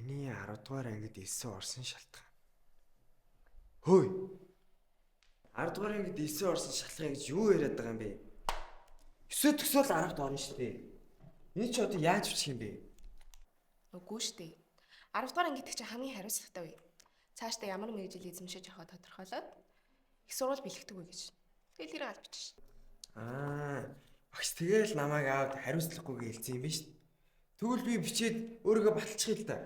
Миний 10 дугаар ангид 9 орсон шалтгаан. Хөөе. 10 дугаар ангид 9 орсон шалтгаан гэж юу яриад байгаа юм бэ? 9 төгсөөл 10-д орно шүү дээ. Энэ ч одоо яаж бичих юм бэ? Үгүй шүү дээ. 10 дугаар ангид чинь хамгийн хариуцлагатай үе. Цаашдаа ямар мэргэжил эзэмшиж явахаа тодорхойлоод их сурвал бэлэгдэг үе гэж. Тэгэл тэрийг аль бичих шин. Багш тэгэл намайг аваад хариуцлагагүйгээ хэлсэн юм байна шүү дээ. Тэгвэл би бичээд өөрийгөө баталчих л да.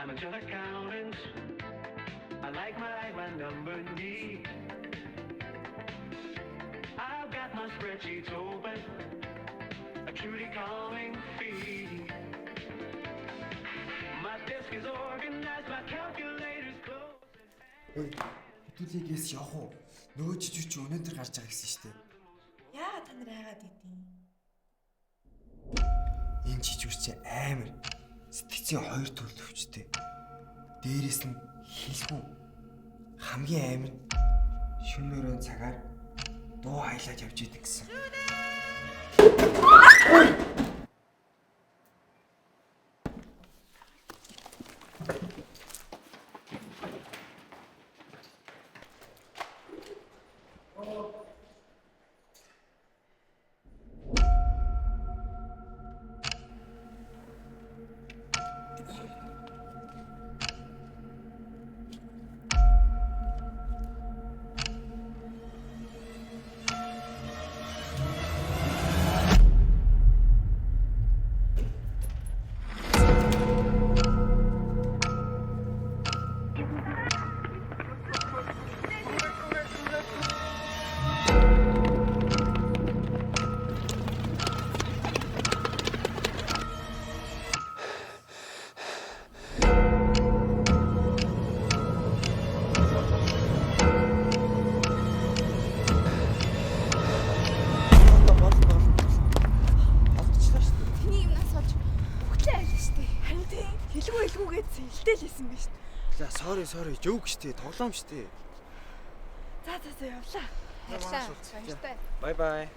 I'm a chart accountant. I like my number neat. I've got my spreadsheets open. A truly calming feed. My desk is organized. My calculator's close. Ой, хэдүүлээс явах уу? Нөгөө жижиг чи өнөөдөр гарч байгаа гэсэн шүү дээ. Яагаад та нар айгаад идэв? Энэ жижиг чи амар сэтгцийн хоёр төрөл өвчтэй. Дээрээс нь хэлгүй хамгийн амар шөнөөрөө цагаар дуу хайлаад явж идэг гэсэн. Sorry, joke штэ, тоглоом штэ. За явлаа. Баяртай. Bye bye.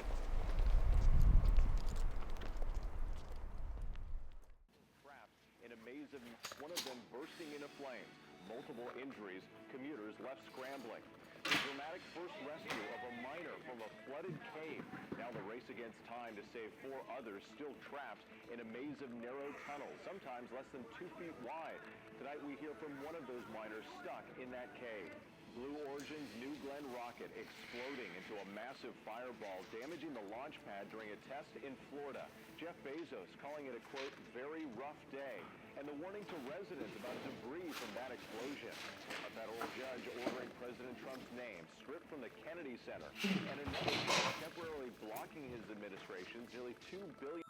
In a maze of one of them bursting into flames, multiple injuries, commuters left scrambling. The dramatic first rescue of a miner from a flooded cave. Now the race against time to save 4 others still trapped in a maze of narrow tunnels, sometimes less than 2 feet wide. Tonight we hear from one of those miners stuck in that cave. Blue Origin's New Glenn rocket exploding into a massive fireball, damaging the launch pad during a test in Florida. Jeff Bezos calling it a, quote, very rough day, and the warning to residents about debris from that explosion. A federal judge ordering President Trump's name stripped from the Kennedy Center, and another judge temporarily blocking his administration's nearly $2 billion.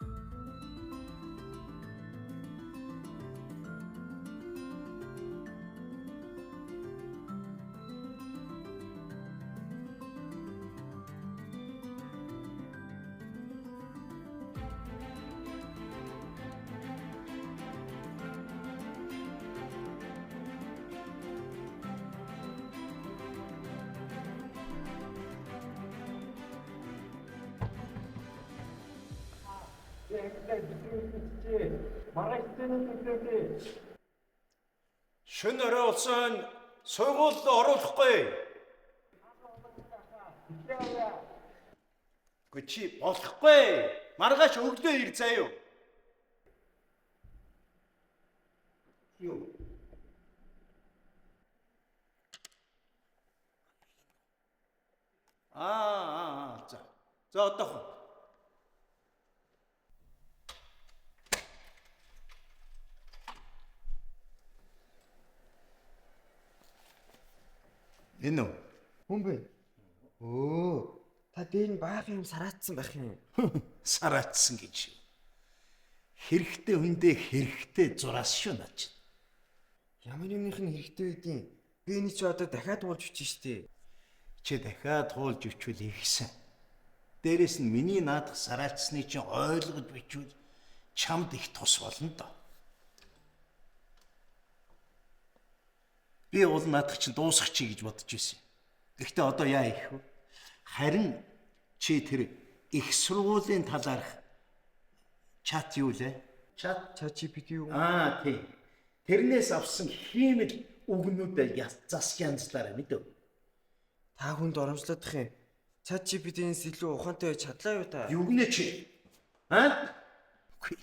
Шөнө орой болсон сургуульд оруулахгүй. Чи болохгүй. Маргааш өглөө ир заяа. Юу? За одоохоо. Энэ үү? Хүн бэ? Та дээр нь баахан юм сараацсан байх юм. Сараацсан гэж. Хэрэгтэй хүндээ хэрэгтэй зураас шүү наач. Ямар юмных нь хэрэгтэй байдیں۔ Би энэ чи одоо дахиад уулж өчнө штэ. Чи дахиад хуулж өчвөл ихсэн. Дээрээс нь миний наадах сараалцсны чинь ойлгож бичвэл чамд их тус болно доо. Би уул наадах чинь дуусах чи гэж бодож байсан. Гэхдээ одоо яа их вэ? Харин чи тэр их сургуулийн талаарх чат юу лээ? Чат ChatGPT юу? тий. Тэрнээс авсан хиймэл үгнүүд засч янзлаарай мэдэв. Та хүнд оромжлоодох юм. ChatGPT-ээс илүү ухаантай байж чадлаа юу та? Юу гэнэ чи? Үгүй.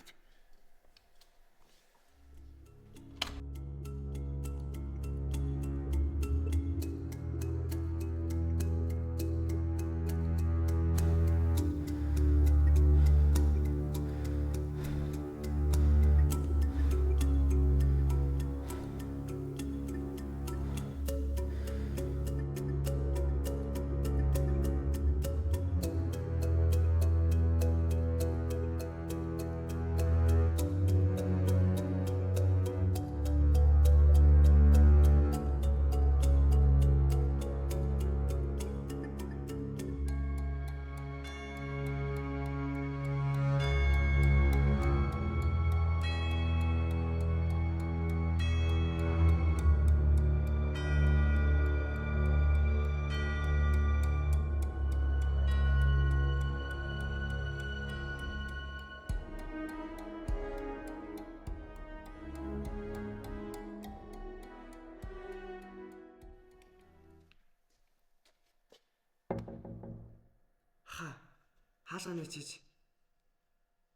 Хаалганы чиж.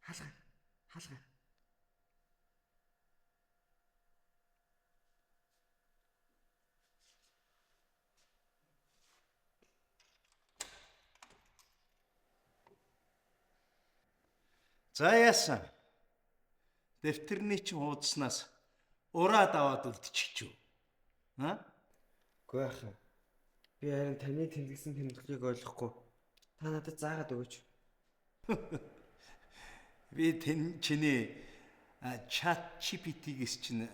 Хаалга. За яасан. Дэвтэрний чинь хуудснаас ураад аваад үлдчихэж үү? Үгүй яах. Би харин таны тэмдгсэн тэмдэглэгийг ойлгохгүй. Та надад заагаад өгөөч. Би чиний ChatGPT-гээс чинь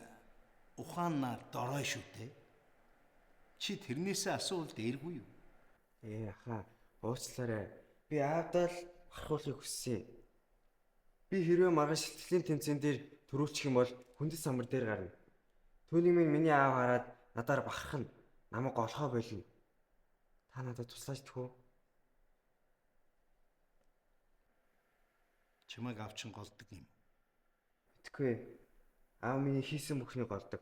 ухаанаар дорой шүү дээ. Чи тэрнээсээ асуулт эргүй юу? Ахаа, уучлаарай. Би аавдаа л бахархуулахыг хүссэн. Би хэрвээ маргааш сэтгэлийн тэмцээн дээр төрүүлчих юм бол хүндэс самбар дээр гарна. Түүнийг миний аав хараад надаар бахархна. Намайг голхоо болно. Та надад туслаач тхүү. Чамайг авчин голдог юм. Итгэхгүй. Аав миний хийсэн бүхнийг голдог.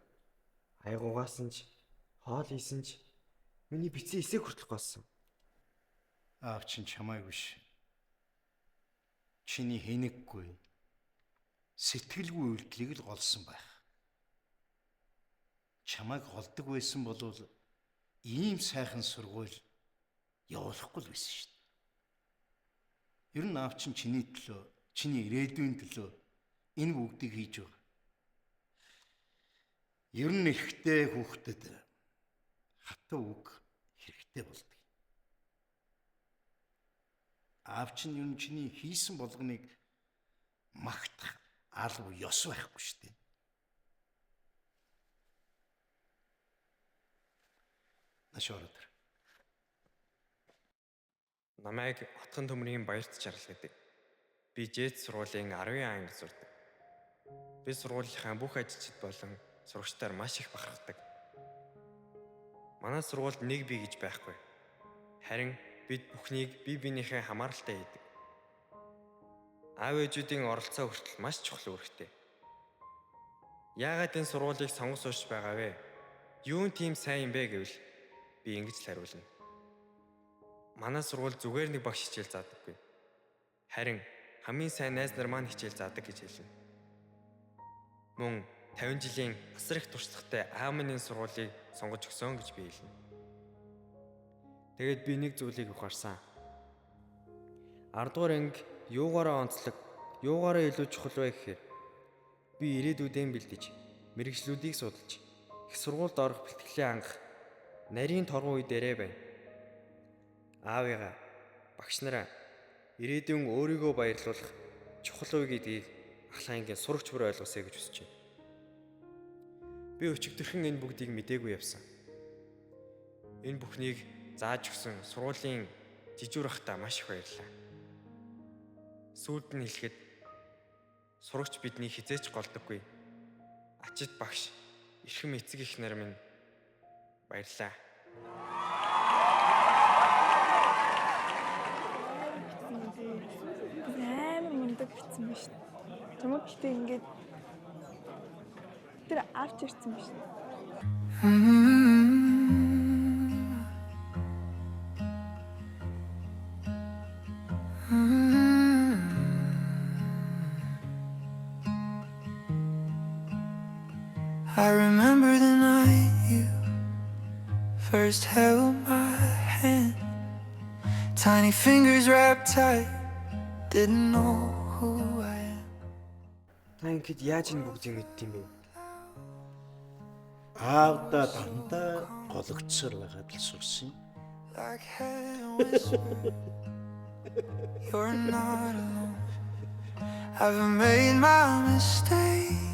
Айгуугаас нь хоол ийсэн ч миний бицэн эсэг хүртэл голсон. Аав чинь чамайг биш. Чиний хэнэггүй сэтгэлгүй үйлдэлийг л голсон байх. Чамайг голдог байсан бол ийм сайхан сургууль явуулахгүй л байсан шүү дээ. Ер нь аав чинь чиний төлөө, чиний ирээдүйн төлөө энэ бүгдийг хийж байгаа. Ер нь эрэгтэй хүүхдэд хатуу үг хэрэгтэй болдог. Аав чинь ер нь чиний хийсэн болгоныг магтах албан ёс байхгүй шүү дээ. Нашород. Намайг Отгон төмрийн Баярт Жаргал гэдэг. Би Жэд сургуулийн 10 анги сурдаг. Би сургуулийнхаа бүх ажилчид болон сурагчдаар маш их бахархдаг. Манай сургуульд нэг бие гэж байхгүй. Харин бид бүхнийг бие биенийхээ хамааралтай хийдэг. Аав ээжүүдийн оролцоо хүртэл маш чухал үүрэгтэй. Яагаад энэ сургуулийг сонгож сууж байгаа вэ? Юу нь тийм сайн юм бэ гэвэл би ингэж л хариулна. Манай сургууль зүгээр нэг багш хичээл заадаггүй. Харин хамгийн сайн найз нар маань хичээл заадаг гэж хэлнэ. Мөн 50 жилийн асар их туршлагатай аав минь энэ сургуулийг сонгож өгсөн гэж би хэлнэ. Тэгээд би нэг зүйлийг ухаарсан. 10 дугаар анги юугаараа онцлог, юугаараа илүү чухал вэ гэхээр би ирээдүйдээ бэлдэж, мэрэгчлүүдийг судалж, их сургуульд орох бэлтгэлийн анх нарийн торгон үе дээрээ байна. Аавыгаа, багш нараа ирээдүйн өөрийгөө баярлуулах чухал үе гэдгийг ахлаангийн сурагч бүр ойлгосэй гэж хүсэж байна. Би өчигдөрхөн энэ бүгдийг мдээгүй явсан. Энэ бүхнийг зааж өгсөн сургуулийн жижүүр ахта маш их баярлалаа. Сүүлд нь хэлэхэд сурагч бидний хизээч голдоггүй. Ачид багш, эрхэм эцэг их нар минь Баярлалаа. Амар мундаг бичсэн ба шүү. Чамд гэхдээ ингээд тэр авч ирсэн ба шүү. I remember the night you first held my hand. Tiny fingers wrapped tight, didn't know who I am. Та ингэхэд яаж энэ бүгдийг мэддэм бэ? Аавда дандаа гологдсоор байгаад л сурсан. Like heaven whispered, you're not alone. I've made my mistakes.